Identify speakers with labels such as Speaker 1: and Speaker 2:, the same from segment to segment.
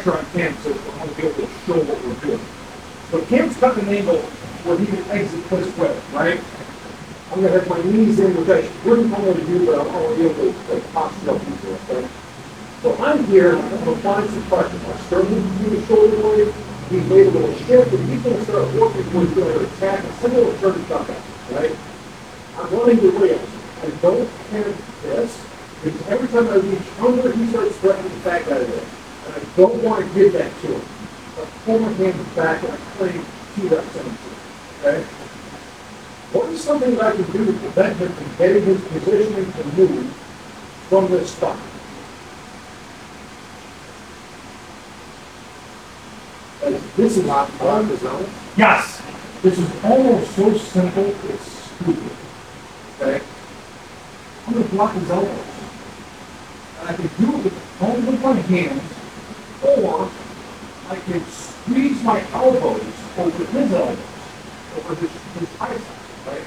Speaker 1: pressure on Cam, so I want to be able to show what we're doing. So Cam's cutting an angle where he can exit this way, right? I'm going to have my knees in, which I wouldn't normally do, but I want to be able to posture up into it, okay? So I'm here, I'm applying some pressure. I start moving through the shoulder blade, he's made a little shift, and he's going to start working towards going to attack a similar turn duck out, right? I'm running the rails. I don't have this, because every time I reach under, he starts threatening the back out of there. And I don't want to give that to him. So I pull my hands back and I play 2 reps into it, okay? What is something that I can do to prevent him from getting his positioning to move from this spot? This is not on the zone. Yes. This is almost so simple, it's stupid. Okay? I'm going to block his elbows. And I can do it with the palms of my hands, or I can squeeze my elbows over his elbows, over his biceps, right?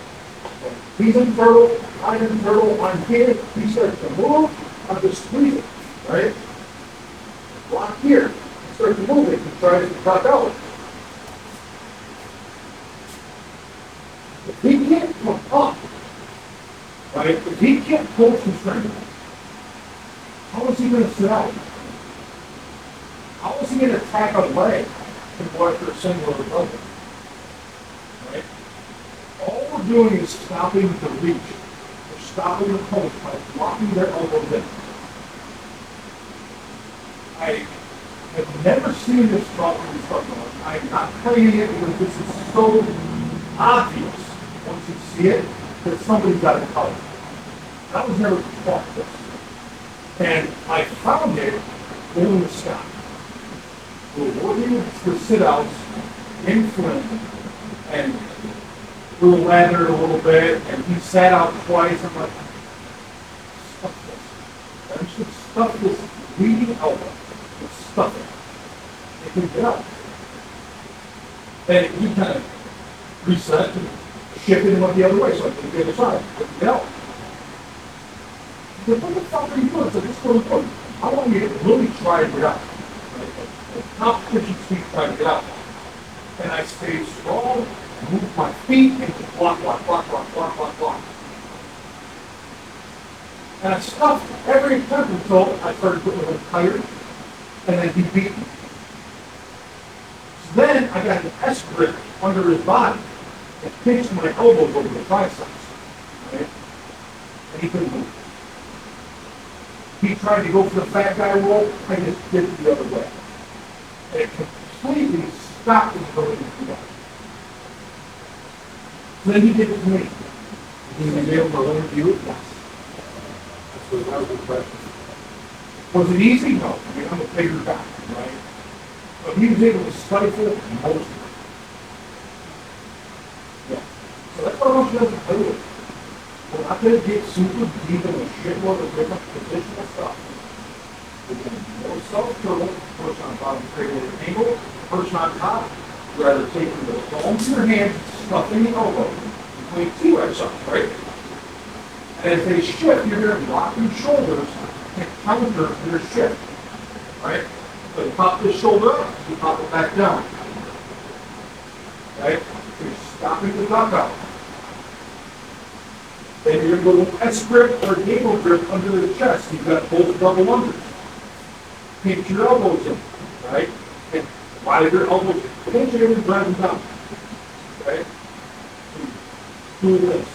Speaker 1: So he's in turtle, I'm in turtle, I'm here, he starts to move, I'm just squeezing, right? Block here. Starts moving, he tries to tuck out. If he can't come up, right, if he can't pull some strength, how is he going to sit out? How is he going to attack a leg and go after a single or double? Right? All we're doing is stopping the reach. We're stopping the punch by blocking their elbows in. I've never seen this problem in football. I'm not playing it because this is so obvious once you see it that somebody's got to cover. I was never taught this. And I found it in the sky. We're working with the sit-outs in Flint, and we were lathered a little bit, and he sat out twice. I'm like, stuff this. I should stuff this bleeding elbow. Stuff it. It can get out. And he kind of reset and shifted and went the other way, so I can get the other side. It can get out. He said, what the fuck are you doing? I said, this is really important. I want you to really try to get out. Right? Competition speed, try to get out. And I stayed strong, moved my feet, and just block. And I stuffed every attempt until I started getting a little tired. And then he beat me. So then I got an S grip under his body and pinched my elbows over the triceps. Right? And he couldn't move. He tried to go for the fat guy roll, I just did it the other way. And it completely stopped his ability to do that. So then he did it to me. He was able to learn to do it? Yes. That was the question. Was it easy? No. I mean, I'm a bigger guy, right? But he was able to stifle most of it. Yeah. So that's what I want you guys to play with. We're not going to get super deep in a shitload of different positional stuff. We're going to be more self-turtle, person on bottom creating an angle, person on top, rather taking the palms of your hands, stuffing the elbow between 2 exercises, right? And as they shift, you're going to lock your shoulders and counter your shift, right? So you pop this shoulder up, you pop it back down, right? So you're stopping the duck out. Then you're going to go S grip or gable grip under the chest. You've got both double unders. Pinch your elbows in, right? And while your elbows pinch it and drive them down, right? Do this.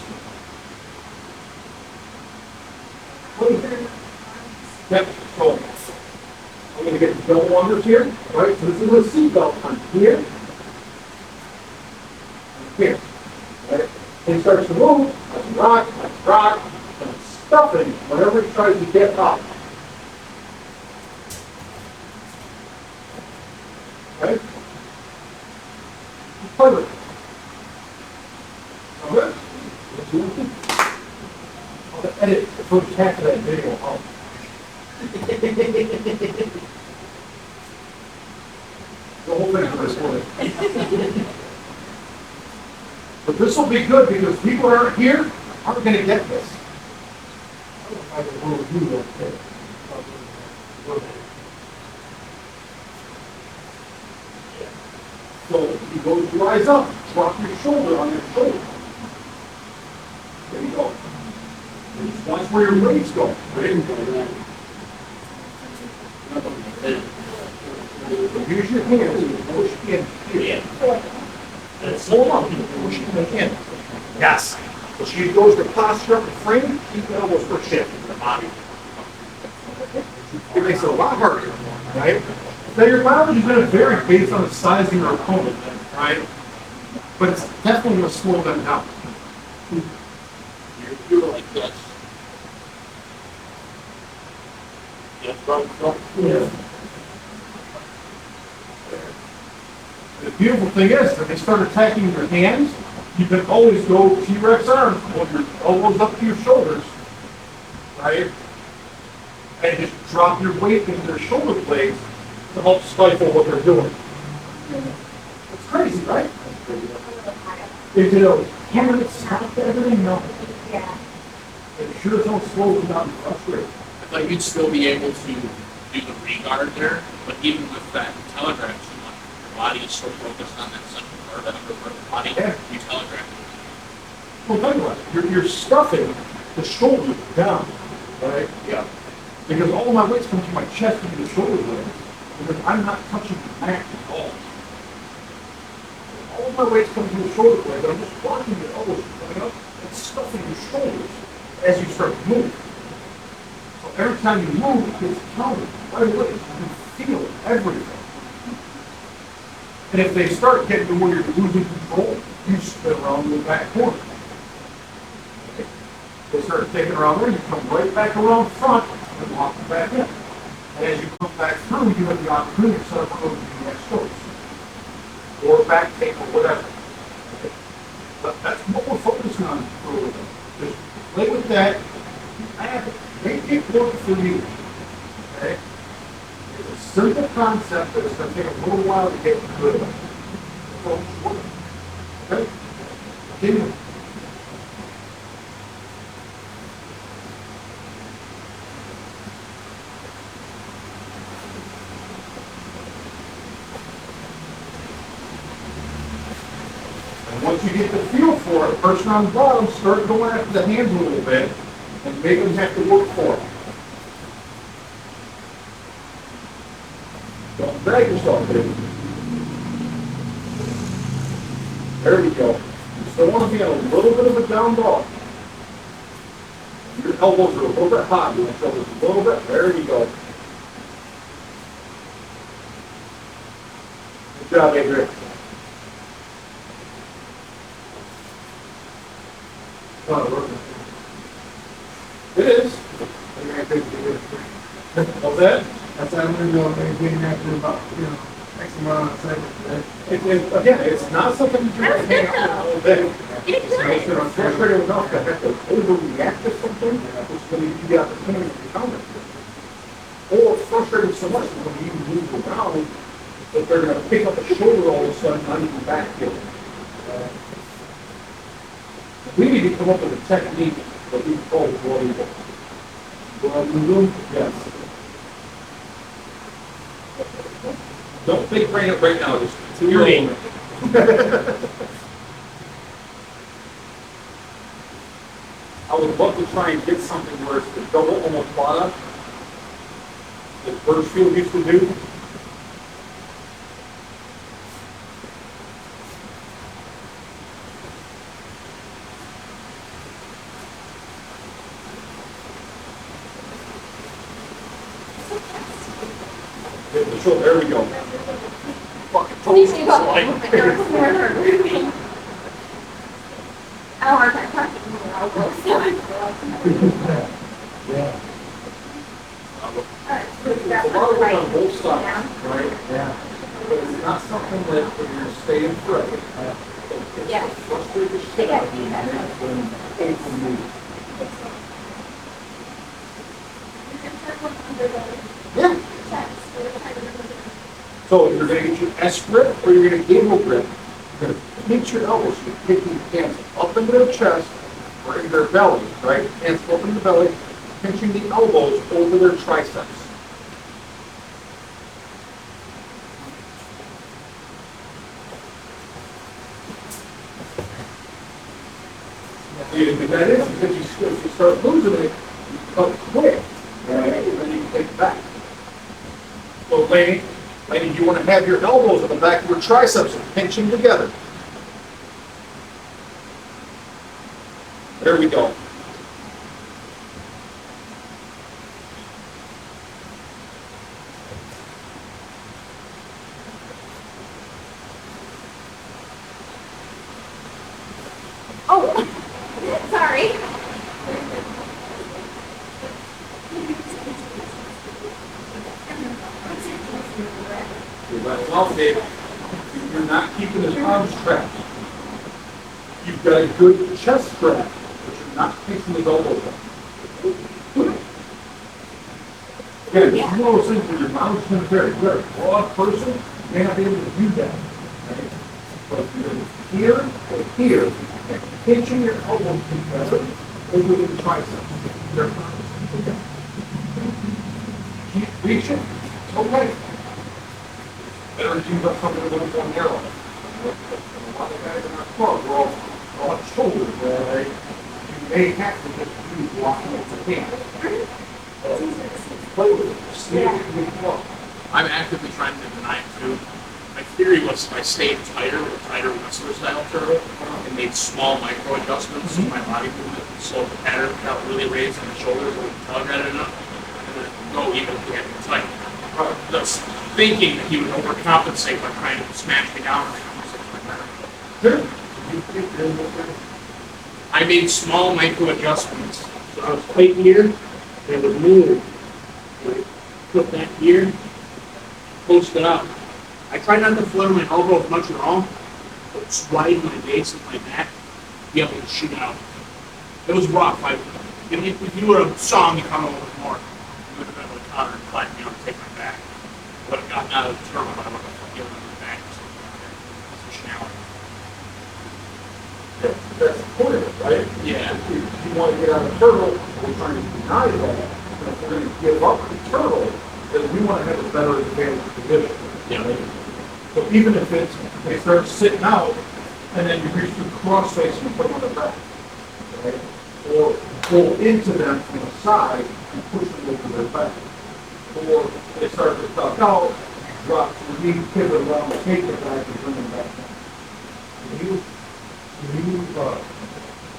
Speaker 1: Yep, so I'm going to get the double unders here, right? So this is a seatbelt on here, and here, right? And he starts to move, rock, and stuffing whenever he tries to get up. Right? Perfect. Okay? I'll have to edit the first half of that video out. The whole thing for this one. But this will be good because people aren't here aren't going to get this. I don't know if I can really do that. So you go to rise up, drop your shoulder on your shoulder. There you go. Watch where your legs go. Right? Use your hands and push in here. Hold on, push in. Yes. So she goes to posture up the frame, keep the elbows for shift in the body. It makes it a lot harder, right? Now your mileage is going to vary based on the size of your opponent, right? But it's definitely going to slow them down.
Speaker 2: You're like this.
Speaker 1: Yeah. The beautiful thing is, if they start attacking your hands, you can always go T-Rex arms, hold your elbows up to your shoulders, right? And just drop your weight into their shoulder blades to help stifle what they're doing. It's crazy, right? If you know, can it stop everything? No.
Speaker 3: Yeah.
Speaker 1: It sure don't slow them down and frustrate.
Speaker 2: I thought you'd still be able to do the regard there, but even with that telegraph too much, your body is so focused on that central part, that upper part of the body,
Speaker 1: Yeah.
Speaker 2: you telegraph.
Speaker 1: Well, think about it. You're stuffing the shoulders down, right?
Speaker 2: Yeah.
Speaker 1: Because all my weight's coming to my chest and the shoulder blades. Because I'm not touching the mat at all. All my weight's coming to the shoulder blade, but I'm just blocking your elbows from coming up and stuffing your shoulders as you start to move. So every time you move, it gets counted right away. You can feel everything. And if they start getting to where you're losing control, you spin around to the back corner. They start taking around there, you come right back around front and walk back in. And as you come back through, you have the opportunity to set up those next strokes. Or back take or whatever. But that's what we're focusing on for a little bit. Just play with that. Make it work for you. Okay? It's a simple concept that it's going to take a little while to get good at. So it's work. Okay? Continue. Once you get the feel for it, person on the bottom, start going after the hands a little bit and make them have to work for it. Don't drag yourself, baby. There we go. You still want to be on a little bit of a down dog. Your elbows are a little bit hot. You want your elbows a little bit. There you go. Good job, Adrian. It is. What's that?
Speaker 4: That's how I'm going to go maintain after about, X amount of seconds.
Speaker 1: Again, it's not something you can hang out with all day. It's you're frustrated enough to have to overreact to something, which will give you the opportunity to counter. Or frustrated so much that when you move around, that they're going to pick up a shoulder all of a sudden, not even back here. We need to come up with a technique that we call blood eagle. Blood eagle? Yes. Don't think right now, just continue aiming. I would love to try and get something where it's the double omoplata that Birchfield used to do. So there we go. Fucking toes slide.
Speaker 3: I don't want to talk
Speaker 4: Yeah.
Speaker 1: It's a lot of work on both sides, right?
Speaker 4: Yeah.
Speaker 1: But it's not something that when you're staying forever. It's
Speaker 3: Yeah.
Speaker 1: frustrated shit out of you, and it's when painful move. Yeah. So you're going to get your S grip or you're going to gable grip. You're going to pinch your elbows. You're taking your hands up into their chest or into their belly, right? Hands up into the belly, pinching the elbows over their triceps. And that is because if you start losing it, you cut quick, right? And then you can take it back. So Laney, you want to have your elbows on the back of your triceps and pinch them together. There we go.
Speaker 3: Oh, sorry.
Speaker 1: Well, Dave, you're not keeping his arms strapped. You've got a good chest strap, but you're not pinching his elbows up. Again, it's one of those things where your mom's going to vary. You're a broad person, you may not be able to do that. Right? But if you're here or here, and pinching your elbows together over the triceps. They're okay. Keep reaching. It's okay. Better to use up something a little more narrow. A lot of guys in our club, we're all on shoulders, right? You may have to just use blocking if you can. Play with it. See if you can flow.
Speaker 2: I'm actively trying to deny it too. My theory was if I stayed tighter with a tighter wrestler style turtle and made small micro adjustments to my body movement, so the pattern felt really raised in the shoulders and telegrated enough, and then go even if we had to tight. Thus thinking that he would overcompensate by trying to smash me down and compensate my pattern.
Speaker 1: Sure.
Speaker 2: I made small micro adjustments. So I was tight here, and I would move. Like, put that here, post it up. I try not to flare my elbow as much at all, but just widen my base and my back, be able to shoot out. It was rough. If you would have saw me come a little bit more, you would have been able to counter and fight me on and take my back. I would have gotten out of the turtle, but I would have given my back or something like that.
Speaker 1: That's the point of it, right?
Speaker 2: Yeah.
Speaker 1: If you want to get out of the turtle, we're trying to deny that. And if we're going to give up the turtle, then we want to have a better advantage position.
Speaker 2: Yeah.
Speaker 1: Right? So even if they start sitting out, and then you reach through cross face and put them on the back, right? Or pull into them from the side and push them over their back. Or they start to duck out, you drop to the knee, pivot around, take it back, and bring them back down.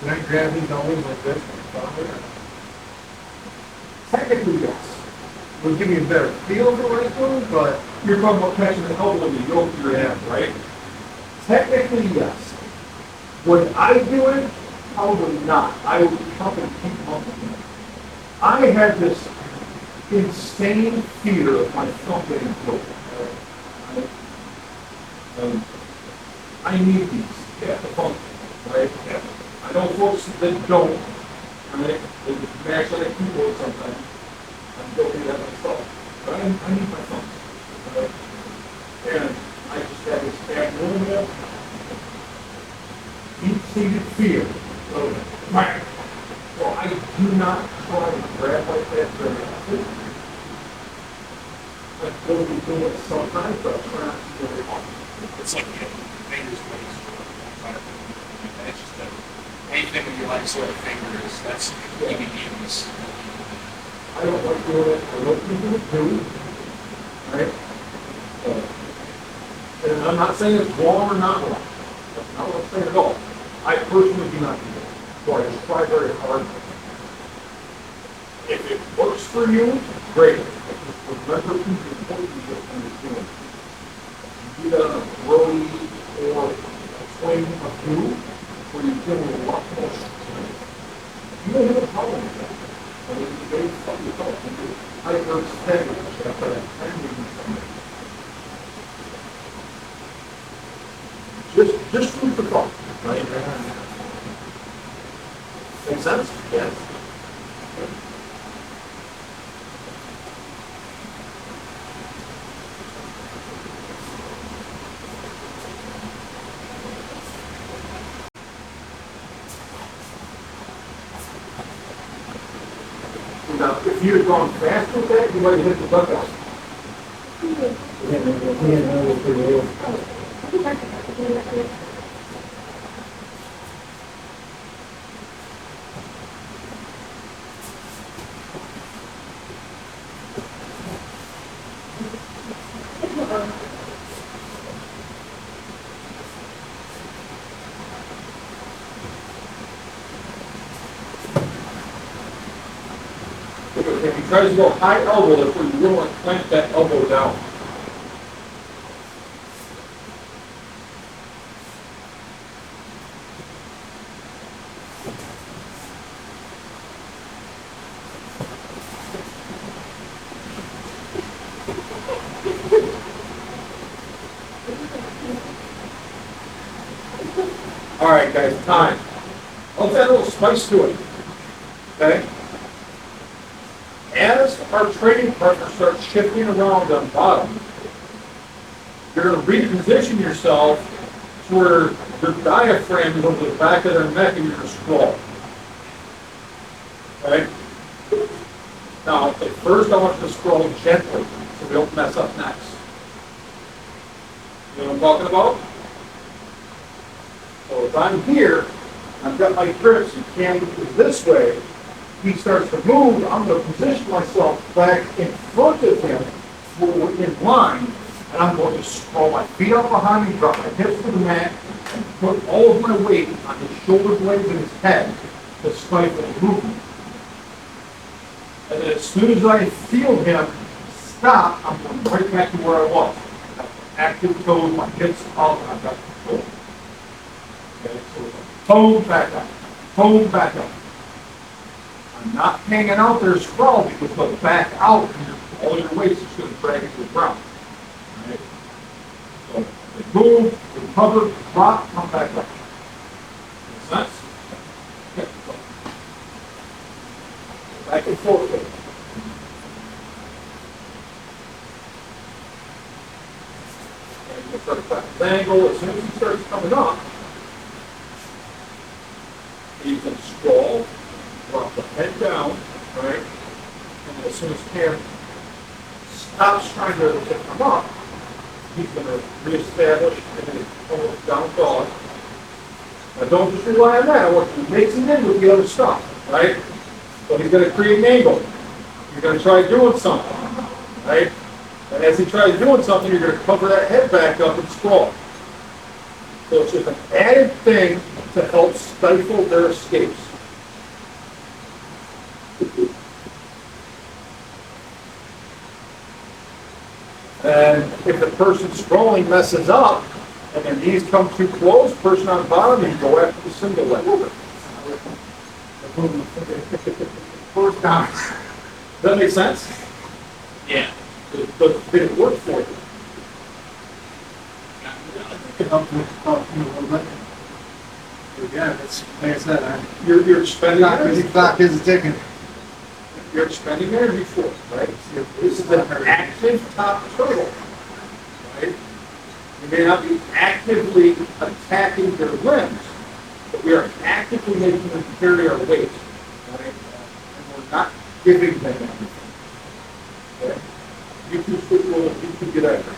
Speaker 4: Can I grab these elbows like this?
Speaker 1: Technically, yes.
Speaker 4: It'll give me a better feel for what it's doing, but
Speaker 1: You're talking about catching the elbow in the yoke of your hand, right? Technically, yes. Would I do it? Probably not. I would come and keep them up with me. I had this insane fear of my thumb getting broken. I need these at the function, right? I know folks that don't, right? They just mash on a keyboard sometimes. I'm guilty of that myself. But I need my thumbs. Right? And I just had this abnormal, deep-seated fear of my. So I do not try to grab like that very often. I will be doing it sometimes, but I try not to do it often.
Speaker 2: It's like fingers ways. It's just that anything with your life sort of fingers, that's EBDs.
Speaker 1: I don't like doing it. I know people do, right? And I'm not saying it's wrong or not wrong. That's not what I'm saying at all. I personally do not do that. So I just try very hard. If it works for you, great. Just remember who's important to what you're doing. You do that on a Brody or a swing of two, where you're doing a lot more strength. You don't have a problem with that. I mean, you don't fuck yourself. I understand it. That's what I'm saying. Just food for thought, right? Make sense? Yes. Now, if you had gone fast with that, you might have hit the dugout. if he tries to go high elbow, that's where you really want to clamp that elbow down. All right, guys, time. Let's add a little spice to it. Okay? As our training partner starts shifting around on bottom, you're going to reposition yourself to where your diaphragm is over the back of their neck and you're going to scroll. Okay? Now, at first I want you to scroll gently so we don't mess up next. You know what I'm talking about? So if I'm here, I've got my grips, and Cam is this way, he starts to move, I'm going to position myself back in front of him, in line, and I'm going to scroll my feet up behind me, drop my hips to the mat, and put all of my weight on his shoulder blades and his head to stifle the movement. And then as soon as I feel him stop, I'm going right back to where I was. Active toes, my hips up, and I've got control. Okay, so toe back up, toe back up. I'm not hanging out there sprawled because they'll back out and all your weight's just going to drag into the ground. All right? So they move, they cover, drop, come back up. Make sense? Okay, so back and forth with it. And you start to his angle. As soon as he starts coming up, you can scroll, drop the head down, right? And as soon as Cam stops trying to come up, he's going to reestablish and then almost down dog. Now don't just rely on that. I want you to mix it in with the other stuff, right? So he's going to create an angle. You're going to try doing something, right? And as he tries doing something, you're going to cover that head back up and scroll. So it's just an added thing to help stifle their escapes. And if the person scrolling messes up and their knees come too close, person on bottom, you go after the single leg. First down. Does that make sense?
Speaker 2: Yeah.
Speaker 1: But did it work for you?
Speaker 4: Yeah, it's, like I said,
Speaker 1: You're expending
Speaker 4: the clock is ticking.
Speaker 1: You're expending energy for it, right? This is an active top turtle, right? You may not be actively attacking their limbs, but we are actively making them carry our weight, right? And we're not giving them anything. Okay? You can switch roles, you can get after it.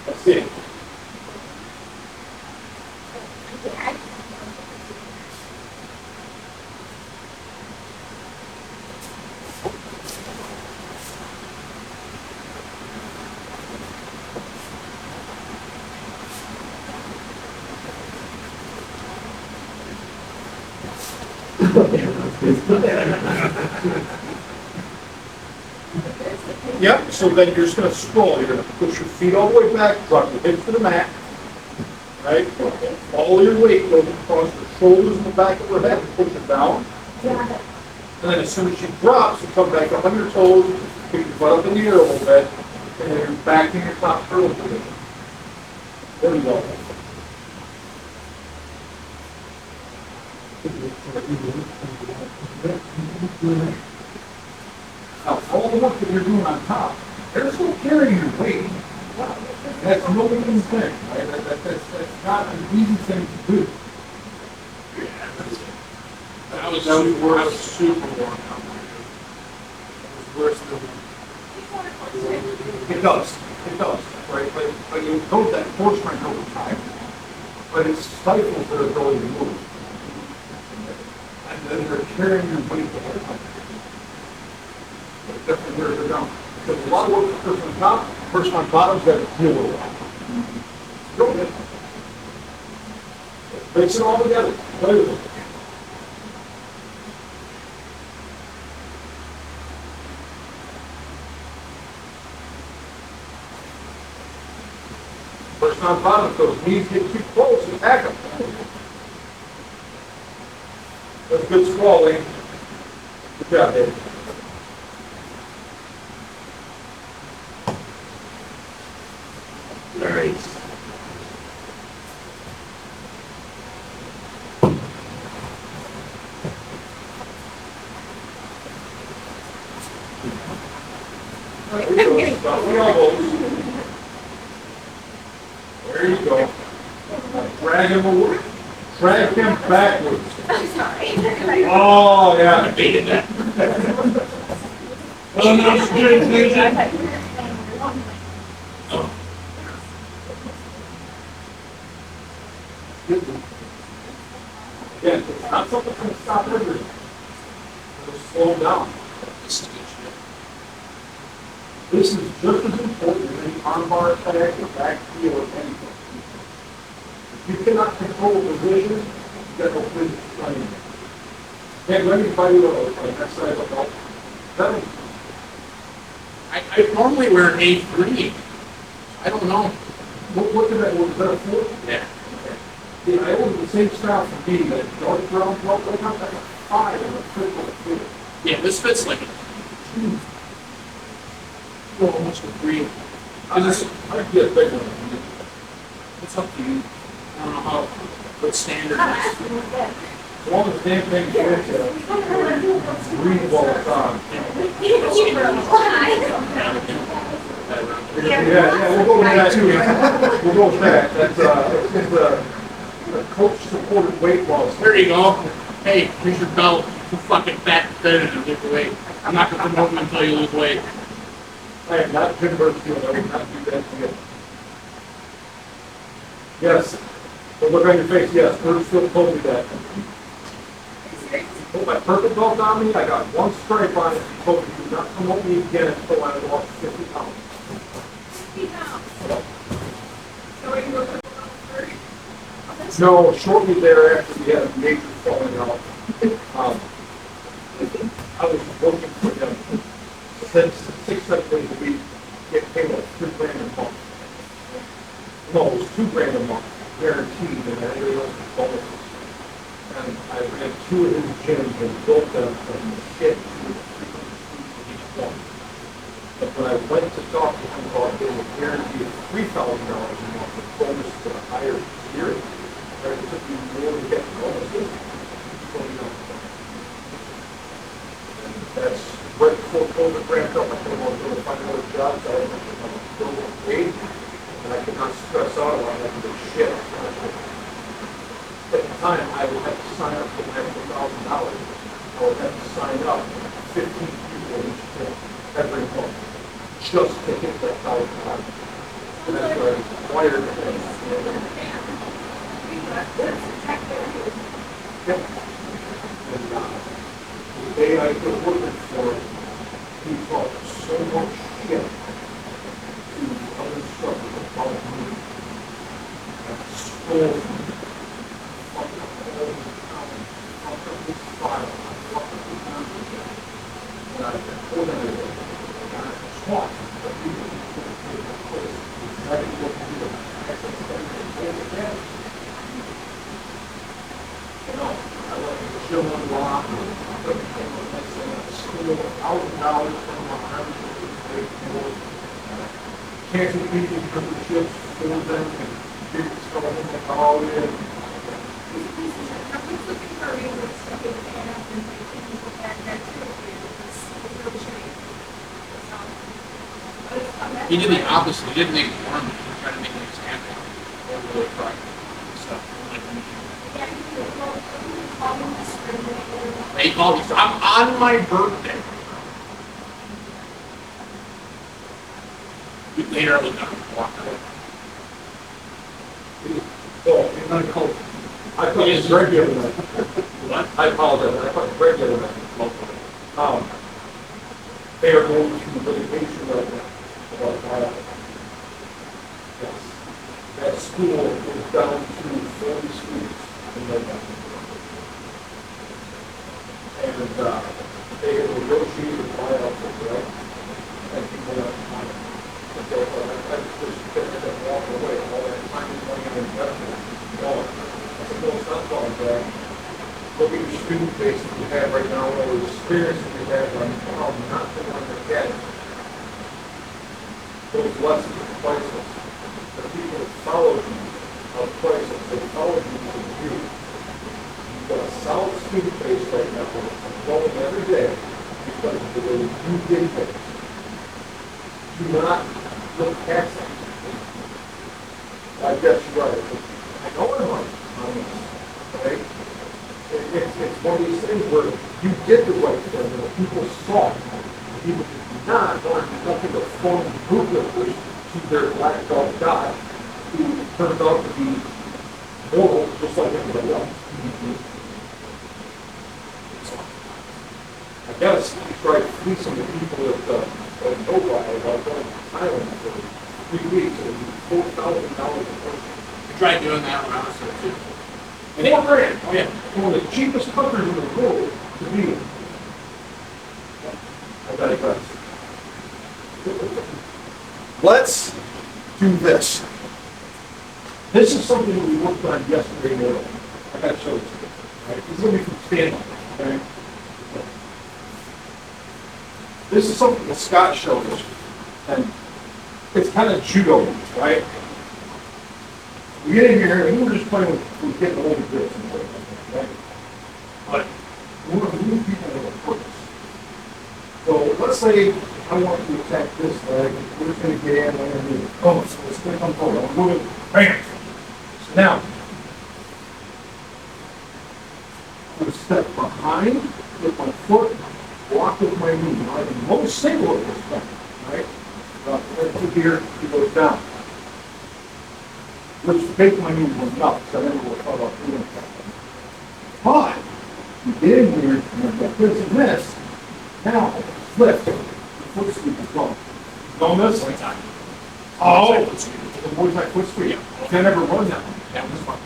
Speaker 1: Let's see. Yep, so then you're just going to scroll. You're going to push your feet all the way back, drop your hips to the mat, right? All your weight goes across your shoulders and the back of your head and push it down.
Speaker 3: Yeah.
Speaker 1: And then as soon as she drops, you come back up on your toes, pick your butt up in the air a little bit, and then you're back in your top turtle position. There you go. Now, all the work that you're doing on top, they're still carrying your weight. That's no easy thing, right? That's not an easy thing to do.
Speaker 2: I was super worn out.
Speaker 1: It was worse than it does. It does, right? But you build that force strength over time, but it stifles their ability to move. And then they're carrying your weight the whole time. But definitely where they're down. Because a lot of work for the person on top, the person on bottom's got to deal with it. Go ahead. Mix it all together. Play with it. on bottom, if those knees get too close, attack them. That's good swallowing. Good job, Dave.
Speaker 2: All right.
Speaker 1: There you go. Stop the elbows. There you go. Drag him away. Drag him backwards.
Speaker 3: I'm sorry.
Speaker 1: Oh,
Speaker 2: I
Speaker 1: yeah.
Speaker 2: debated that.
Speaker 1: Oh, no, it's good, it's good. Yeah, it's not something that's gonna stop everything. It'll slow down.
Speaker 2: This is good shit.
Speaker 1: This is just as important as any armbar attack or back heel or anything. If you cannot control position, you got no business running. Can't let anybody an exercise like that. That
Speaker 2: I normally wear an A3. I don't know.
Speaker 1: what did that, was that a four?
Speaker 2: Yeah.
Speaker 1: Yeah, I ordered the same style for me, that dark brown belt, I got that 5 and a triple four.
Speaker 2: Yeah, this fits like a well, almost a 3.
Speaker 1: I'd get a big one.
Speaker 2: It's up to you. I don't know how, what standard
Speaker 3: Ah,
Speaker 2: is.
Speaker 3: good.
Speaker 1: As long as damn thing fits, breathe all the time.
Speaker 3: Keep her alive.
Speaker 1: Yeah, we'll go with that too. We'll go with that. That's, it's a coach-supported weight loss.
Speaker 2: There you go. Hey, here's your belt. You fucking fat and thin and lose weight. I'm not gonna promote you until you lose weight.
Speaker 1: I am not Jim Burfield. I would not do that to you. Yes. The look on your face, yes. Burfield told me that. Put my purple belt on me. I got one stripe on it. He told me do not promote me again until I lost 50 pounds.
Speaker 3: So are you looking for?
Speaker 1: No, shortly thereafter, we had a major falling out. I was working for him 6-7 days a week, getting paid like $3 grand a month. No, it was $2 grand a month, guaranteed, and everybody else was bonuses. And I ran 2 of his gyms and built them from shit to the freaking one. But when I went to talk to him about getting a guarantee of $3,000 a month with bonus to a higher tier, right, it took me more to get bonuses. And that's right before COVID ramped up. I came on to find another job, so I had to go paid, and I could not stress out about having to shit. At the time, I would have to sign up for my $1,000. I would have to sign up 15 people each day, every month, just to hit that $1,000. And that's what I was required to do. Yep. And the day I was working for him, he talked so much shit to the other instructors about me. I stole from him. Fucked up all the time. Fucked up his file. I fucked up his numbers. And I told him everything. And I taught that he was going to place. I didn't look to do it. I said, again. You know, I let him chill and rock. $1,000 from my canceled meetings because the ships for them and people starting to call in.
Speaker 2: He did the opposite. He didn't ignore me. He tried to make me stand up. Or really try. So, he called me. So I'm on my birthday. A week later, I was done. Walked away.
Speaker 1: Oh, you're not cold. I thought it was regular night.
Speaker 2: What?
Speaker 1: I apologize. I thought it was regular night. They are going to litigation right now about that. Yes. That school is down to 40 students in November. And they have negotiated buyouts, right? And people have time. But they just end up walking away all that time. not going back. Look at your student base that you have right now, or the experience that you have right now, not the one that get it. Those lessons are priceless. The people that followed you are priceless. They followed you for you. You've got a solid student base right now that's growing every day because of the way you did things. Do not look past that. I guess you're right. I know I'm right on this, right? It's one of these things where you did the right thing, and the people saw it. The people did not want nothing to form group members to their black dog God, who turned out to be moral just like everybody else. I gotta try to free some of the people that know about going to Thailand for 3 weeks and $4,000 a person.
Speaker 2: I tried doing that when I was there too.
Speaker 1: $4,000.
Speaker 2: Oh yeah.
Speaker 1: One of the cheapest countries in the world to be in. I digress. Let's do this. This is something that we worked on yesterday morning. I gotta show it to you. Right? This is going to be from Stanley. Okay? This is something that Scott showed us. And it's kind of judo, right? We get in here and we're just playing with getting all the grips and stuff, right? But we want to move people with a purpose. So let's say I want to attack this leg. We're just going to get in underneath. Oh, so it's going to come forward. I'm moving. Bam! So now, I'm going to step behind with my foot, walk with my knee. Now, I can most single at this point, right? Right to here, he goes down. Which make my knee was up, so I never will talk about doing that. But, you get in here, and I've got this and this, now, flip, the foot sweep is gone. Don't miss?
Speaker 2: One time.
Speaker 1: Oh, the boys like foot sweep. Can't ever run that one.
Speaker 2: That was fun.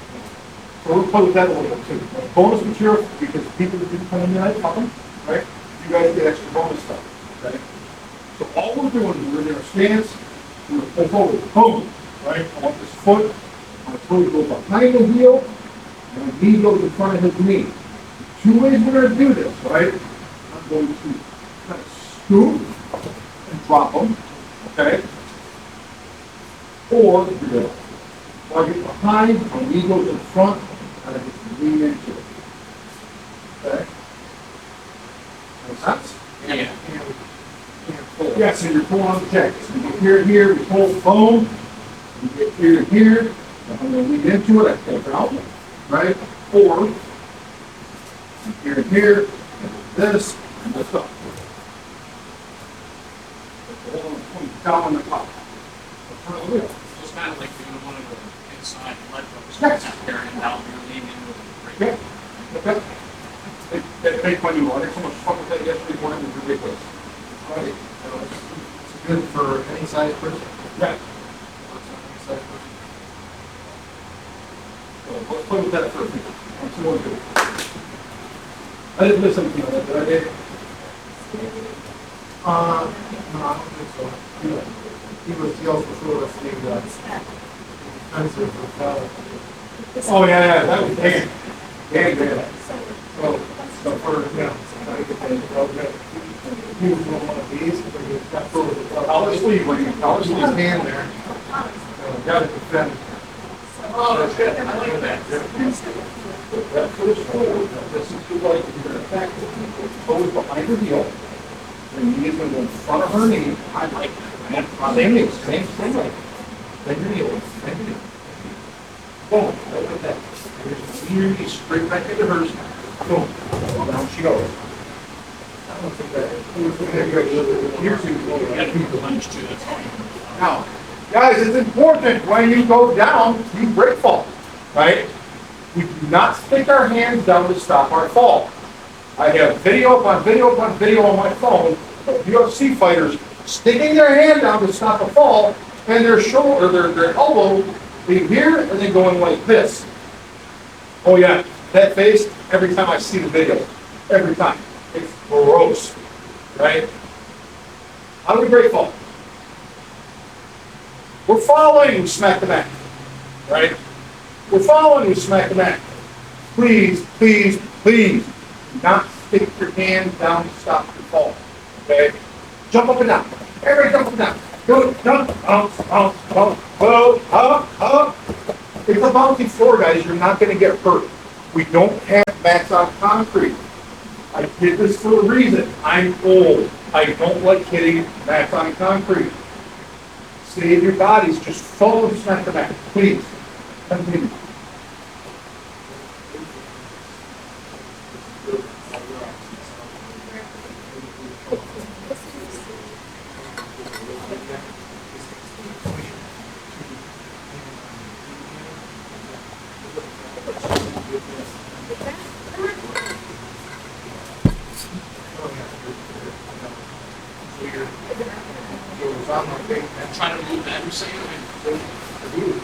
Speaker 1: So we'll play with that a little bit too. Bonus material, because people that didn't come in tonight, taught them, right? You guys get extra bonus stuff, okay? So all we're doing is we're in our stance, we're going to pull forward, boom, right? I want this foot, my toe goes behind the heel, and my knee goes in front of his knee. 2 ways we're going to do this, right? I'm going to kind of scoop and drop them, okay? Or you go, so I get behind, my knee goes in front, and I just lean into it. Okay? Make sense?
Speaker 2: Yeah.
Speaker 1: Yeah, so you're pulling on the tech. So you get here, here, we pull, boom. You get here, here. I'm going to lean into it, I pull it out, right? Or, here, here, and this, and lift up. Hold on, point down on the top. Turn the wheel.
Speaker 2: It's kind of like doing one of the inside leg hooks.
Speaker 1: Yes.
Speaker 2: Carrying down, you're leaning into it.
Speaker 1: Okay, okay. That make money, I had so much fun with that yesterday morning, it was ridiculous. Right?
Speaker 4: It's good for any size person.
Speaker 1: Yeah.
Speaker 4: Any size person.
Speaker 1: So let's play with that for a few. I'm too more good. I didn't miss anything on that, did I, Dave?
Speaker 4: No, I don't think so. He also showed us the defensive
Speaker 1: Oh, yeah, that was Dan. Dan.
Speaker 4: So for, trying to get that, he was one of these, but he got through with the
Speaker 1: I'll just leave when you, I'll just
Speaker 4: his
Speaker 1: leave.
Speaker 4: hand there.
Speaker 1: Got to defend.
Speaker 2: Oh, that's good. I like that.
Speaker 1: That foot is forward, this is the right, you're going to attack it. Toe is behind her heel. The knee is going to go in front of her knee.
Speaker 2: I like that.
Speaker 1: Same knee, same leg. Bend your knee over, bend your knee. Boom, right like that. Here's your knee straight back into hers. Boom, down she goes.
Speaker 4: I don't think that.
Speaker 1: Here's
Speaker 2: You
Speaker 1: your,
Speaker 2: gotta do the lunge too, that's funny.
Speaker 1: now, guys, it's important when you go down, you break fall, right? We do not stick our hands down to stop our fall. I have video upon video upon video on my phone of UFC fighters sticking their hand down to stop a fall, and their shoulder, their elbow being here and then going like this. Oh yeah, that face, every time I see the video, every time. It's gross, right? How do we break fall? We're following, we smack the back, right? We're following you, smack the mat. Please, please, please, do not stick your hand down to stop your fall, okay? Jump up and down. Everybody jump up and down. Go, jump, bounce, bounce, bounce, go, up. It's a bouncy floor, guys. You're not gonna get hurt. We don't have mats on concrete. I did this for a reason. I'm old. I don't like hitting mats on concrete. Save your bodies. Just follow the smack the mat. Please. Continue.
Speaker 2: I'm trying to move that, you're saying?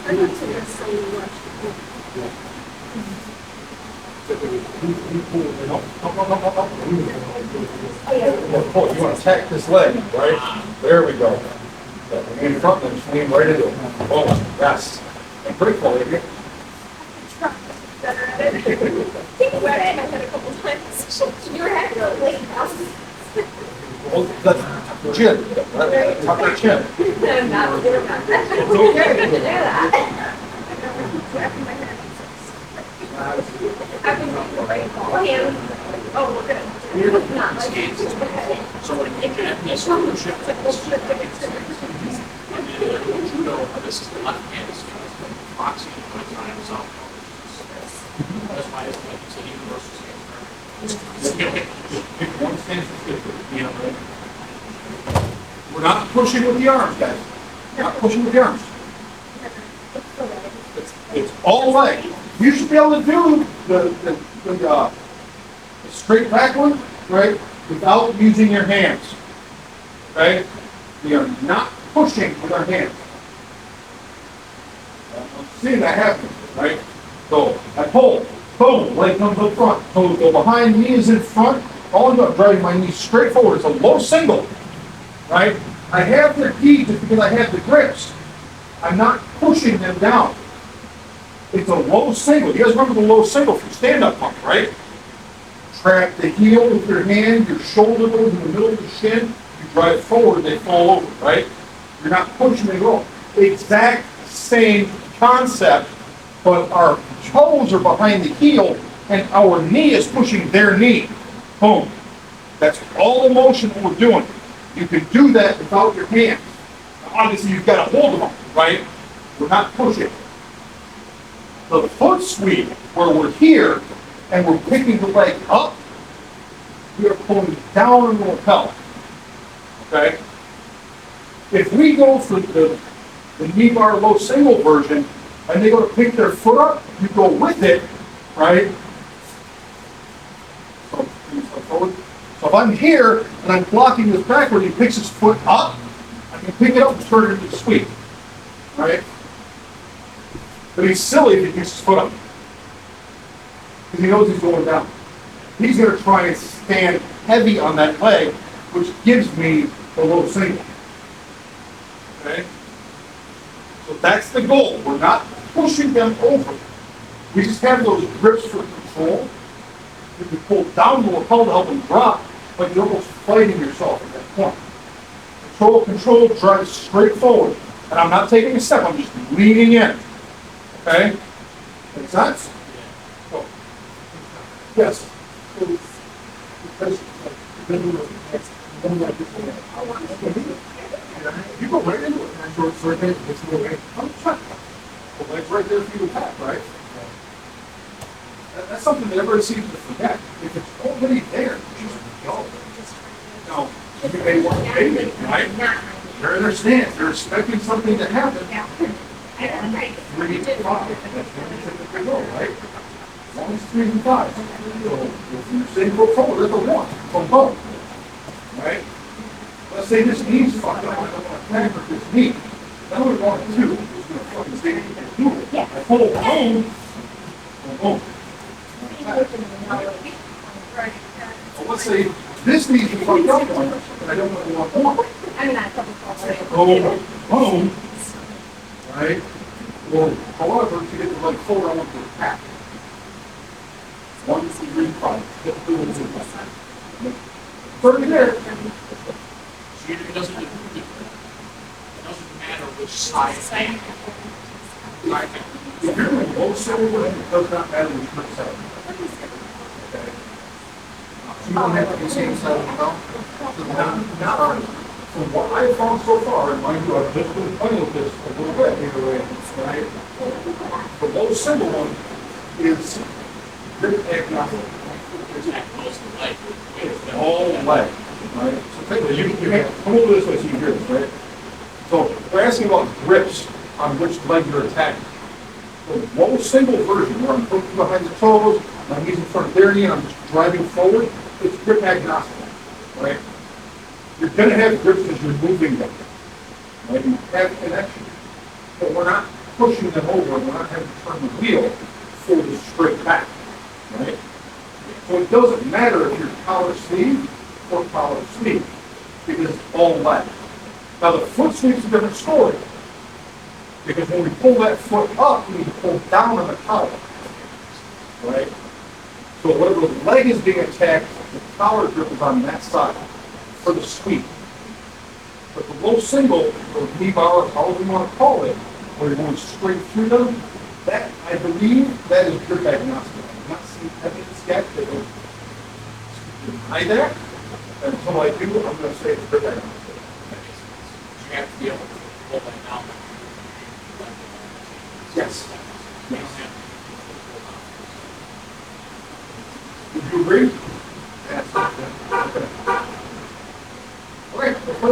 Speaker 3: I'm not sure that's how you watch.
Speaker 1: You want to attack this leg, right? There we go. In front, then just lean right into it. Oh, yes. And pretty cool, isn't it?
Speaker 3: Better at it. I think you went in my head a couple times. You were having a late house.
Speaker 1: Well, that's the chin. Tuck your chin.
Speaker 3: I'm not doing that.
Speaker 1: It's okay.
Speaker 3: Do that. Wrapping my head. I've been doing the right ball hand. Oh, we're gonna. Not like.
Speaker 2: So like, you can, this one, shift, judo, this is the left hand, this is boxing, but it's not himself. That's why it's like, it's a universal skill.
Speaker 1: Pick one stance that's good for you. We're not pushing with the arms, guys. We're not pushing with the arms. It's all leg. You should be able to do the straight back one, right, without using your hands, right? We are not pushing with our hands. See that happen, right? So I pull, boom, leg comes up front, toes go behind, knee is in front. All I'm doing, driving my knee straight forward. It's a low single, right? I have the key just because I have the grips. I'm not pushing them down. It's a low single. You guys remember the low single from stand-up pump, right? Trap the heel with your hand, your shoulder goes in the middle of the shin, you drive forward, they fall over, right? You're not pushing it at all. Exact same concept, but our toes are behind the heel and our knee is pushing their knee. Boom. That's all the motion that we're doing. You can do that without your hands. Obviously, you've got to hold them up, right? We're not pushing. The foot sweep, where we're here and we're picking the leg up, we are pulling down on the lapel. Okay? If we go for the knee bar low single version and they go to pick their foot up, you go with it, right? So if I'm here and I'm blocking this backward, he picks his foot up, I can pick it up and turn it into the sweep. Right? But he's silly if he picks his foot up. Because he knows he's going down. He's going to try and stand heavy on that leg, which gives me the low single. Okay? So that's the goal. We're not pushing them over. We just have those grips for control. You can pull down the lapel to help them drop, but you're almost fighting yourself at that point. Control, drive straight forward. And I'm not taking a step, I'm just leaning in. Okay? Make sense? So, yes. You go right into it. I'm trying. The leg's right there for you to tap, right? That's something that everybody seems to forget. If it's already there, just go. Now, they want to pay it, right? They're in their stance. They're expecting something to happen. 3, 5. They go, right? As long as 3 and 5. So if you're saying go forward, that's a 1 from both. Right? Let's say this knee's fucked up. I don't want to attack with this knee. Then we're going to 2. It's going to fucking stay and do it. I pull boom. Boom. So let's say this needs to be fucked up one, and I don't want to walk more.
Speaker 3: I'm not coming forward.
Speaker 1: Boom, boom, right? Well, however, to get the leg forward, I want to attack. 1, 2, 3, 5. Get through the 2. 30 there.
Speaker 2: So it doesn't matter which side. Right.
Speaker 1: If you're doing low center version, it does not matter which grip side. Okay? So you don't have to be same side of the belt. Now, from what I've found so far, and mind you, I've just been playing with this a little bit, right? The low center one is grip agnostic. It's all leg, right? So think, you have, come over this way so you can hear this, right? So we're asking about grips on which leg you're attacking. The low single version, where I'm putting behind the toes, my knees in front of their knee, and I'm just driving forward, it's grip agnostic, right? You're gonna have grips because you're moving them, right? You have connection, but we're not pushing them over, we're not having to turn the wheel forward straight back, right? So it doesn't matter if you're collar sleeve or collar sleeve, because it's all leg. Now the foot sleeve's a different story, because when we pull that foot up, we need to pull down on the collar, right? So whatever the leg is being attacked, the collar grip is on that side for the sweep. But the low single, or knee bar, however you want to call it, where you're going straight through them, that, I believe, that is grip agnostic. I've not seen evidence yet that will deny that. Until I do, I'm going to say it's grip agnostic.
Speaker 2: You have to be able to pull that down.
Speaker 1: Yes. Would you agree? Yes. Okay. Okay, let's go.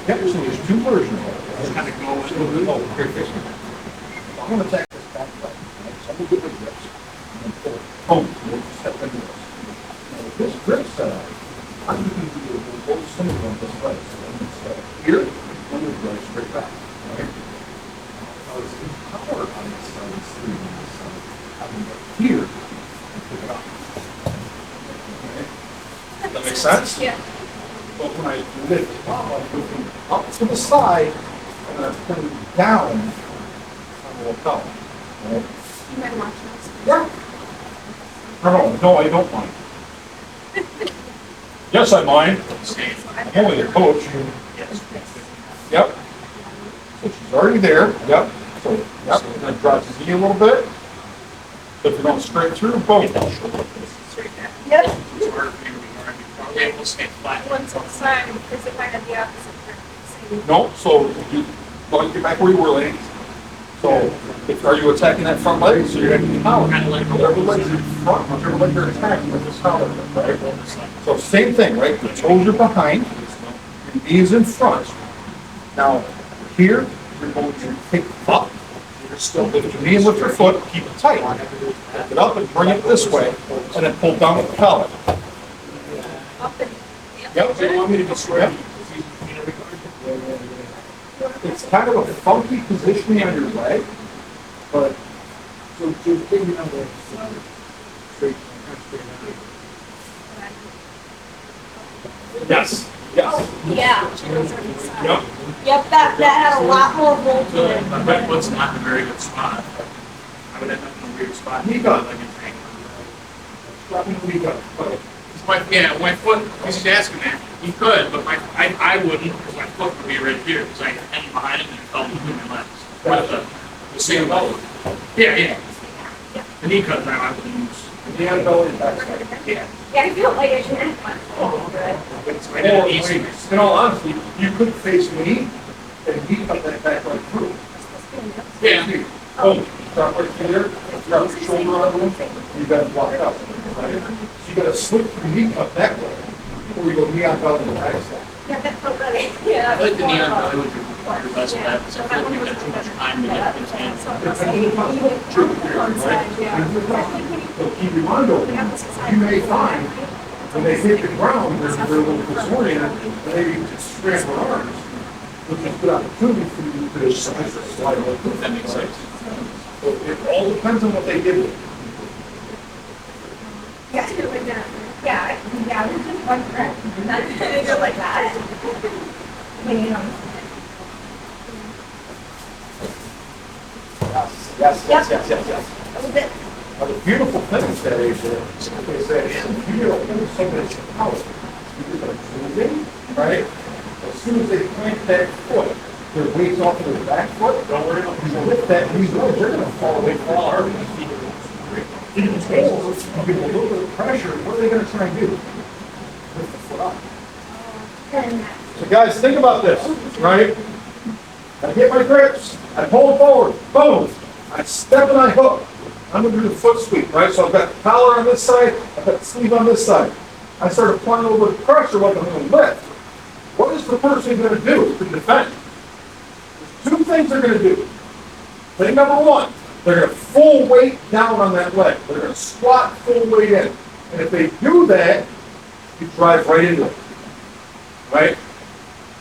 Speaker 1: Yep, so there's two versions of it.
Speaker 2: Just kind of go with
Speaker 1: Oh, here, this one. I'm gonna take this back leg, right? So I'm gonna get rid of this. And then pull it. Boom, we'll step into this. Now, with this grip setup, I'm gonna do the both single on this leg. So I'm gonna step here, I'm gonna drive straight back, right? Now, it's the power on this side, it's three on this side. I'm gonna go here and pick it up. Okay? Does that make sense?
Speaker 3: Yeah.
Speaker 1: But when I lift up, I'm lifting up to the side, and I'm putting down on the lapel. Right?
Speaker 3: You might watch this.
Speaker 1: Yeah. No, I don't mind. Yes, I mind. I'm only a coach. Yep. So she's already there. Yep. So, yep. And then drops his knee a little bit. So if you're going straight through, boom.
Speaker 3: Yep.
Speaker 2: it's harder for you to be learning. Probably able to stay flat.
Speaker 3: One to the side, because if I had the opposite grip,
Speaker 1: No, so you, well, get back where you were, Lane. So, are you attacking that front leg? So you're going to be collar.
Speaker 2: Kind of like
Speaker 1: Whatever leg's in front, whichever leg you're attacking with this collar, right? So same thing, right? The toes are behind, your knee is in front. Now, here, you're going to pick up. You're still lift your knee and lift your foot, keep it tight. Lift it up and bring it this way, and then pull down with the collar.
Speaker 3: up and.
Speaker 1: Yep.
Speaker 2: Do you want me to be square?
Speaker 1: It's kind of a funky positioning on your leg, but so thinking of it straight. Yes. Yes.
Speaker 3: Yeah.
Speaker 1: Yep.
Speaker 3: Yep, that had a lot more volt to it.
Speaker 2: The red foot's not in a very good spot. I would end up in a weird spot.
Speaker 1: Knee gun.
Speaker 2: Like it's hanging.
Speaker 1: Drop into the gut. Okay.
Speaker 2: My foot, he's just asking that. He could, but I wouldn't, because my foot would be right here, because I hang behind him and it fell between my legs. With the same level. Yeah. The knee cut round, I wouldn't use.
Speaker 1: Knee on belly, backside.
Speaker 2: Yeah.
Speaker 3: Yeah, I feel like I can.
Speaker 2: It's right now easy.
Speaker 1: In all honesty, you could face me and he cut that back right through.
Speaker 2: Yeah.
Speaker 1: Oh, drop right through there, drop your shoulder on him, you gotta block it out. Right? So you gotta slip your knee cut that way, or you go knee on belly and backside.
Speaker 3: Yeah, that felt really, yeah.
Speaker 2: I like the knee on belly with your best bet, because I feel like you've got too much time to get his hands.
Speaker 1: So keep your mind open. You may find when they hit the ground, they're a little disoriented, and they just scramble their arms, which is a good opportunity for you to slide over.
Speaker 2: That makes sense.
Speaker 1: So it all depends depends on what they give you.
Speaker 3: Yeah, like that. Yeah, yeah, there's just one friend. They go like that. When you know.
Speaker 1: Yes.
Speaker 3: A little bit.
Speaker 1: Now, the beautiful thing is that is that you get a whole segment of power. You get a moving, right? As soon as they plant that foot, their weight's off of their back foot. Don't worry, you lift that, these legs, they're gonna fall away from all our feet. You give them a little bit of pressure, what are they gonna try and do? Lift the foot up.
Speaker 3: Then
Speaker 1: So guys, think about this, right? I get my grips, I pull it forward, boom, I step and I hook. I'm gonna do the foot sweep, right? So I've got the collar on this side, I've got the sleeve on this side. I start applying a little bit of pressure like I'm gonna lift. What is the person gonna do to defend? There's two things they're gonna do. Thing number one, they're gonna full weight down on that leg. They're gonna squat full weight in. And if they do that, you drive right into it. Right?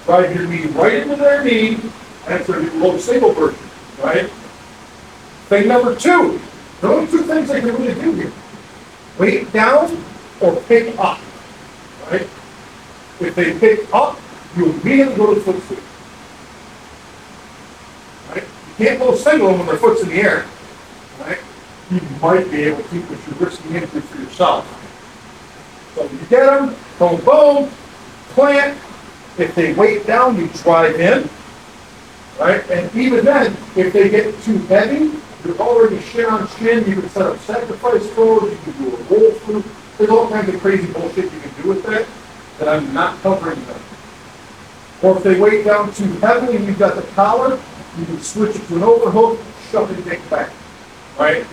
Speaker 1: Drive your knee right into their knee, and it's a low single version, right? Thing number two, the only two things they can really do here. Weight down or pick up, right? If they pick up, you immediately go to foot sweep. Right? You can't go single when their foot's in the air, right? You might be able to, but you're risking injury for yourself. So you get them, boom, boom, plant. If they weight down, you drive in, right? And even then, if they get too heavy, you're already shin on shin. You can set up sacrifice throws. You can do a roll through. There's all kinds of crazy bullshit you can do with that I'm not covering them. Or if they weight down too heavily and you've got the collar, you can switch it to an overhook, shove it dick back, right?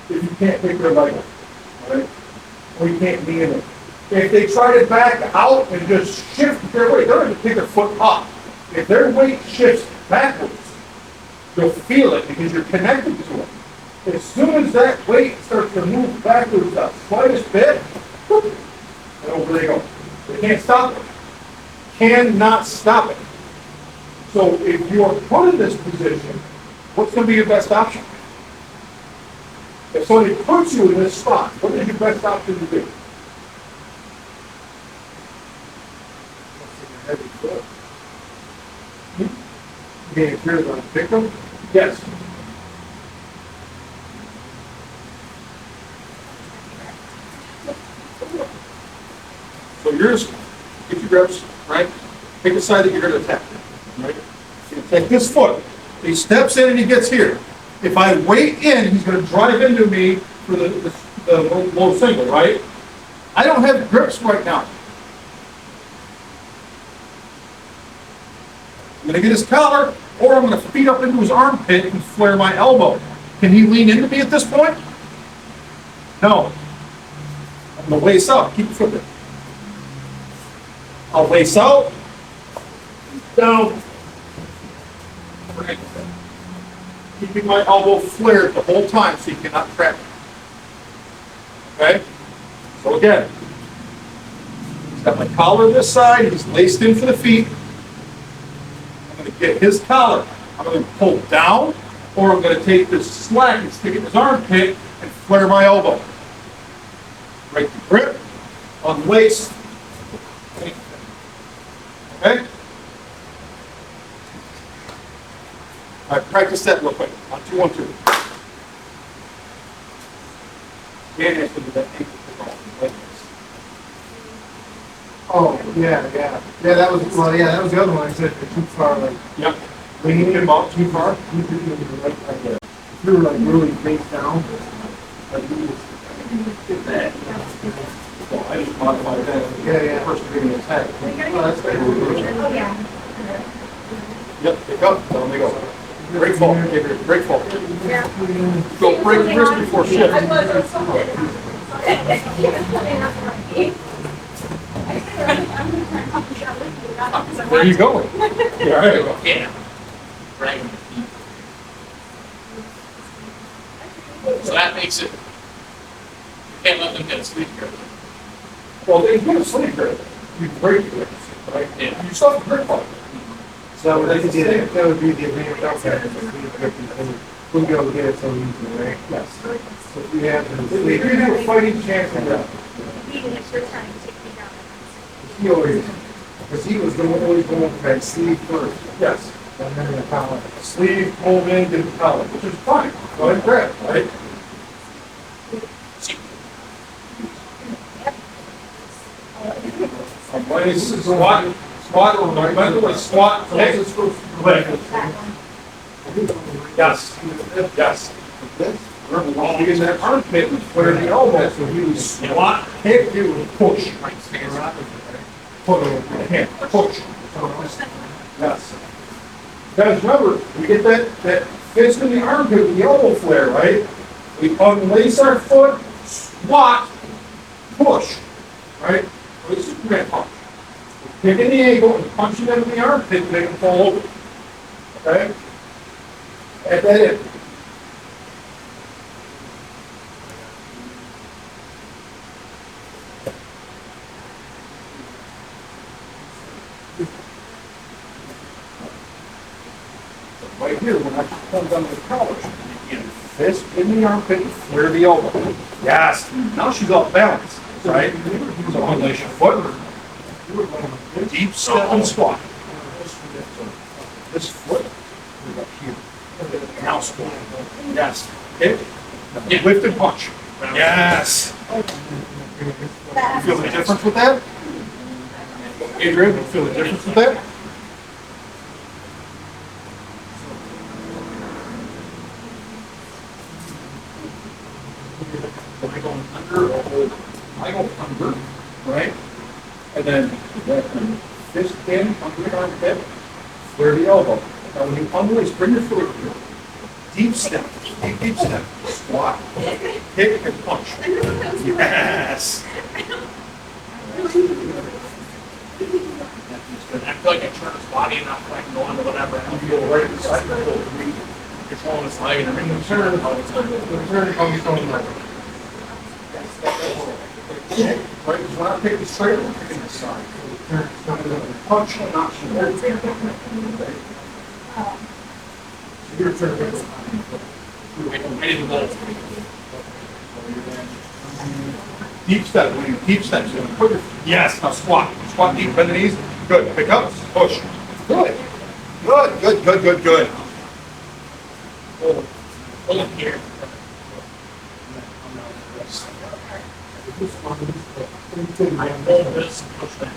Speaker 1: If you can't pick their leg up, right? Or you can't knee in it. If they try to back out and just shift their weight, they're going to pick their foot up. If their weight shifts backwards, you'll feel it because you're connected to it. As soon as that weight starts to move backwards the slightest bit, whoop, and over they go. They can't stop it. Cannot stop it. So if you are put in this position, what's going to be your best option? If somebody puts you in this spot, what is your best option to do? Heavy foot. Okay, if you're going to pick them, yes. So you're just, get your grips, right? Pick the side that you're going to attack, right? You take this foot. He steps in and he gets here. If I weight in, he's going to drive into me for the low single, right? I don't have grips right now. I'm going to get his collar, or I'm going to feed up into his armpit and flare my elbow. Can he lean into me at this point? No. I'm going to lace up. Keep your foot there. I'll lace out, down, right. Keeping my elbow flared the whole time so you cannot trap me. Okay? So again, he's got my collar this side, he's laced in for the feet. I'm going to get his collar. I'm going to pull down, or I'm going to take this slack and stick it in his armpit and flare my elbow. Break the grip, unlace. Okay? All right, practice that real quick. 1, 2, 1, 2. Dan has to do that ankle kick off like this.
Speaker 4: Oh, yeah. Yeah, that was, well, yeah, that was the other one. I said too far, like,
Speaker 1: Yep.
Speaker 4: leaning him out too far. You could do it right like that. If you were like really face down, like you just get that.
Speaker 1: Well, I just modified that.
Speaker 4: Yeah.
Speaker 1: First degree attack.
Speaker 3: we gotta
Speaker 4: Oh, that's great.
Speaker 3: Oh, yeah.
Speaker 1: Yep, pick up, down they go. Break fall, break fall.
Speaker 3: Yeah.
Speaker 1: Go break the wrist before shift.
Speaker 3: I was something. He was putting up for me.
Speaker 1: Where are you going? Yeah, all right.
Speaker 2: Yeah. Right. So that makes it, you can't let them get a sleep grip.
Speaker 1: Well, they get a sleep grip. You break your wrist, right?
Speaker 2: Yeah.
Speaker 1: You still have a grip on it.
Speaker 4: So that would be the advantage. Okay. We'll be able to get it so easy, right?
Speaker 1: Yes.
Speaker 4: So if we have the
Speaker 1: They give you a fighting chance of that.
Speaker 3: Even if you're trying to take me down.
Speaker 4: he always, because he was always going for that sleeve first,
Speaker 1: Yes.
Speaker 4: and then the collar.
Speaker 1: Sleeve, pulled in, get the collar, which is fine. Go ahead and grab it, right?
Speaker 2: See,
Speaker 1: When it's squat, remember squat, kick, lift. Yes, yes. Remember, when you get in that armpit, where the elbow, so you squat, kick, you push. Push, hand, push. Yes. Guys, remember, we get that fist in the armpit with the elbow flare, right? We unlace our foot, squat, push, right? This is Superman punch. Kick in the ankle and punch it into the armpit, make them fall over. Okay? At that end. Right here, when I pull down the collar, fist in the armpit, flare the elbow. Yes. Now she's off balance, right? So unlace your foot. Deep step and squat. This foot is up here. Now squat. Yes. Kick.
Speaker 2: Yeah.
Speaker 1: Lift and punch. Yes. You feel the difference with that? Adrian, you feel the difference with that? Am I going under or over? I go under, right? And then fist in, under the armpit, flare the elbow. Now when you unlace, bring your foot here. Deep step, deep step, squat, kick and punch. Yes.
Speaker 2: I feel like I turn his body enough, so I can go on to whatever.
Speaker 1: You feel right inside the hole.
Speaker 2: Controlling his leg and everything.
Speaker 1: The turn comes from the right, because when I pick the straight, I'm picking the side. Punch and not shoot. Your turn.
Speaker 2: I didn't go.
Speaker 1: Deep step, when you deep step, so you put your, yes, now squat. Squat deep, bend the knees. Good, pick up, push. Good. Good.
Speaker 2: Pull it here. I hold this, push that.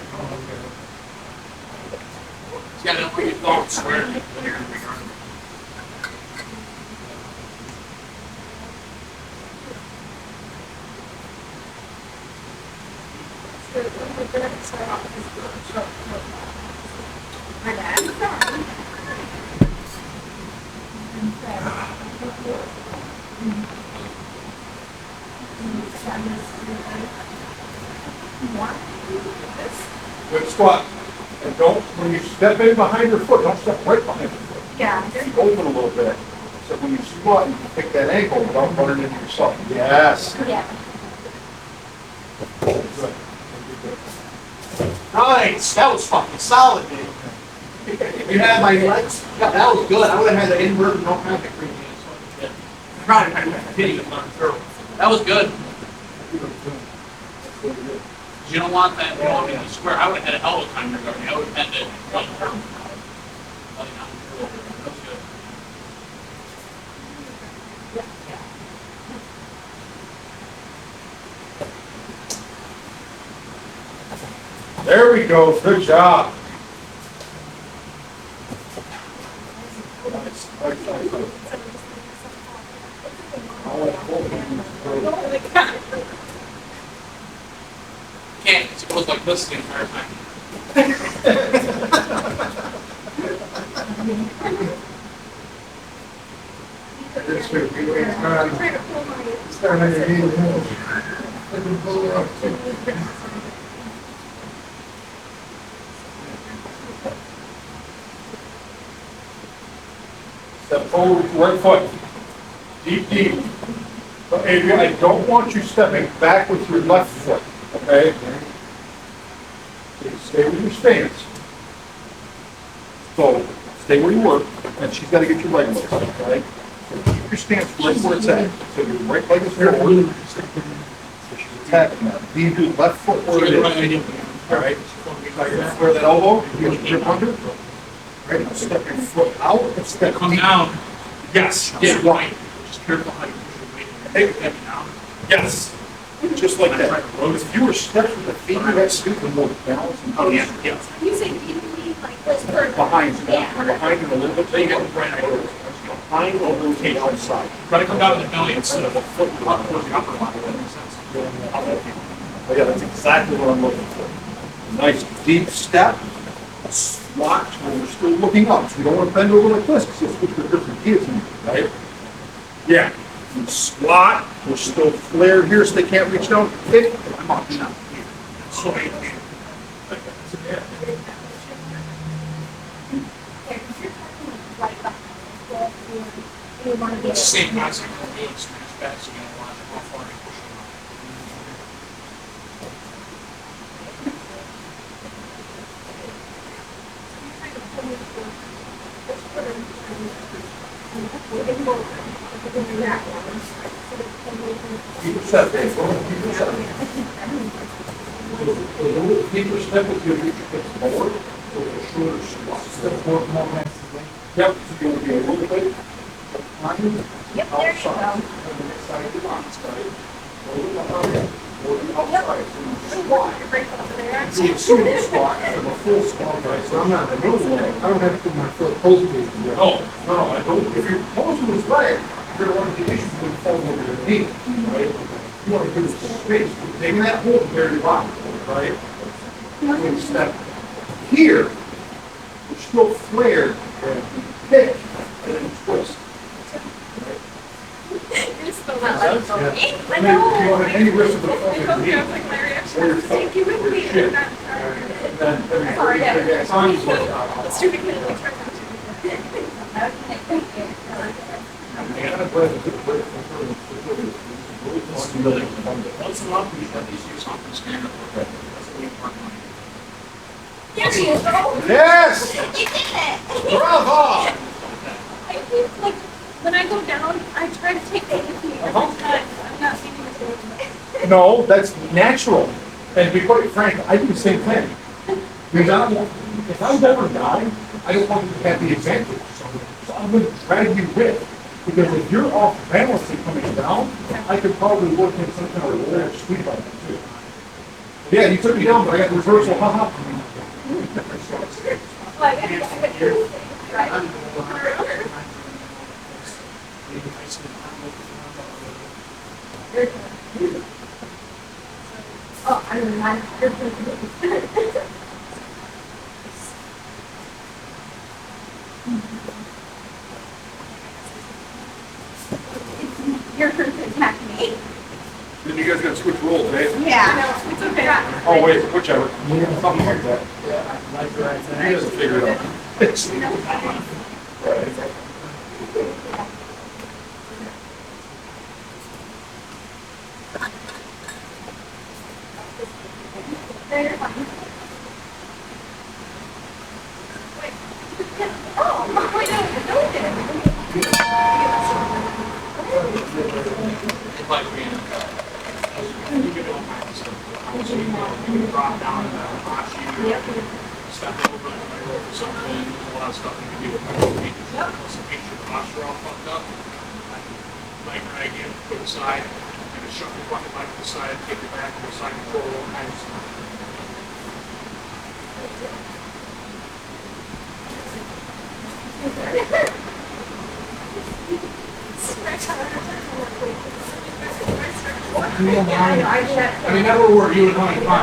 Speaker 2: Yeah, that's where you don't swear.
Speaker 3: My dad.
Speaker 1: Good squat. And don't, when you step in behind your foot, don't step right behind your foot.
Speaker 3: Yeah.
Speaker 1: Keep open a little bit. So when you squat, you can pick that ankle without running into yourself. Yes.
Speaker 3: Yeah.
Speaker 1: Good.
Speaker 2: Nice, that was fucking solid, dude. You had my legs? Yeah, that was good. I would have had the invert and no contact cream. Trying to hitting it on through. That was good. You don't want that, you don't want me to square. I would have had an elbow timer guarding. I would have had to run through. That was good.
Speaker 1: There we go. Good job.
Speaker 2: Can't, because it goes like this the entire time.
Speaker 1: It's good.
Speaker 3: I'm trying to pull my.
Speaker 1: Start on your knees. Step forward with your right foot. Deep. But Adrian, I don't want you stepping back with your left foot, okay? Okay, stay with your stance. So, stay where you were, and she's gotta get your leg lifted, okay? So keep
Speaker 4: your stance right where it's at. So your right leg is forward. Tap, then you do left foot where it is. All right. Now you're gonna flare that elbow, you get your grip under. Right, now step your foot out and step
Speaker 2: Come
Speaker 4: deep.
Speaker 2: down.
Speaker 4: Yes,
Speaker 2: Yeah,
Speaker 4: yes,
Speaker 2: right. Just careful how you push your weight.
Speaker 4: Hey.
Speaker 2: Step down.
Speaker 4: yes. Just like that. If you were stepping with the feet, you have to do more balance and
Speaker 2: Oh, yeah, yeah.
Speaker 3: You say you need like this for.
Speaker 4: behind,
Speaker 3: Yeah.
Speaker 4: behind it a little bit.
Speaker 2: So you get the right angle.
Speaker 4: Behind or rotate outside.
Speaker 2: Try to come down to the belly instead of the foot up towards the upper body. That makes sense.
Speaker 4: Oh yeah, that's exactly what I'm looking for. Nice deep step, squat, when we're still looking up. So we don't want to bend over like this, because it's what the different guillotine, right? Yeah. You squat, we're still flared here so they can't reach down. Kick, I'm up now.
Speaker 2: So,
Speaker 3: You want to be.
Speaker 2: it's the same concept. You smash back, so you gotta watch how far you push them up.
Speaker 4: Keep it set, Dave. Keep it set. A little deeper step with your reach hips forward, with a shorter squat. Step forward more hands. Yep, so you'll be a little bit behind.
Speaker 3: Yep, there you go.
Speaker 4: Outside. On the next side, the outside. Or the outside. Or the outside. So you squat. So you see the squat, and a full squat, right? So I'm not in the middle leg. I don't have to put my foot close to it. No, I don't. If you're close to his leg, you're gonna run into issues when you fall over your knee, right? You wanna give us space, taking that hold very loud, right? When you step here, you're still flared, and kick, and then twist.
Speaker 3: You're still not like me. I
Speaker 4: If you
Speaker 3: know.
Speaker 4: want any risk of the fall,
Speaker 3: I
Speaker 4: your
Speaker 3: told
Speaker 4: knee,
Speaker 3: you, I was like, Larry, I
Speaker 4: or
Speaker 3: should
Speaker 4: your
Speaker 3: have
Speaker 4: foot,
Speaker 3: taken you with
Speaker 4: or
Speaker 3: me.
Speaker 4: your shin.
Speaker 3: Not-
Speaker 4: Then
Speaker 3: Sorry,
Speaker 4: it's on you.
Speaker 3: Let's do it again. Let's try that.
Speaker 4: I gotta breathe a good breath for
Speaker 2: Once in a while, you at least use something to stand up. That's the main part.
Speaker 3: There you go.
Speaker 4: Yes!
Speaker 3: You did it.
Speaker 4: Bravo!
Speaker 3: I think like when I go down, I try to take the easy. I'm not thinking of it.
Speaker 4: No, that's natural. And to be quite frank, I do the same thing. Because I don't want, if I'm going to die, I don't want you to have the advantage. So I'm going to drag you with. Because if you're off balance and coming down, I could probably work in some kind of roll sweep on that too. Yeah, you took me down, but I got the reversal, haha.
Speaker 3: Like, I could do it, right? Oh, I mean, you're Your turn to attack me.
Speaker 4: Then you guys gotta switch roles, eh?
Speaker 3: Yeah. No, it's okay.
Speaker 4: Oh, wait, whichever. Something like that. You guys will figure it out.
Speaker 3: No, you're fine. Wait. Oh, wait, no,
Speaker 2: Like being, you can do all kinds of stuff. So you can drop down and watch you, step over and right over something, there's a lot of stuff you can do with your feet. Plus it makes your posture all fucked up. Like drag you to the side, and just shove your fucking leg to the side, take your back to the side, control all kinds of stuff. I mean, that will work, you and I, fine.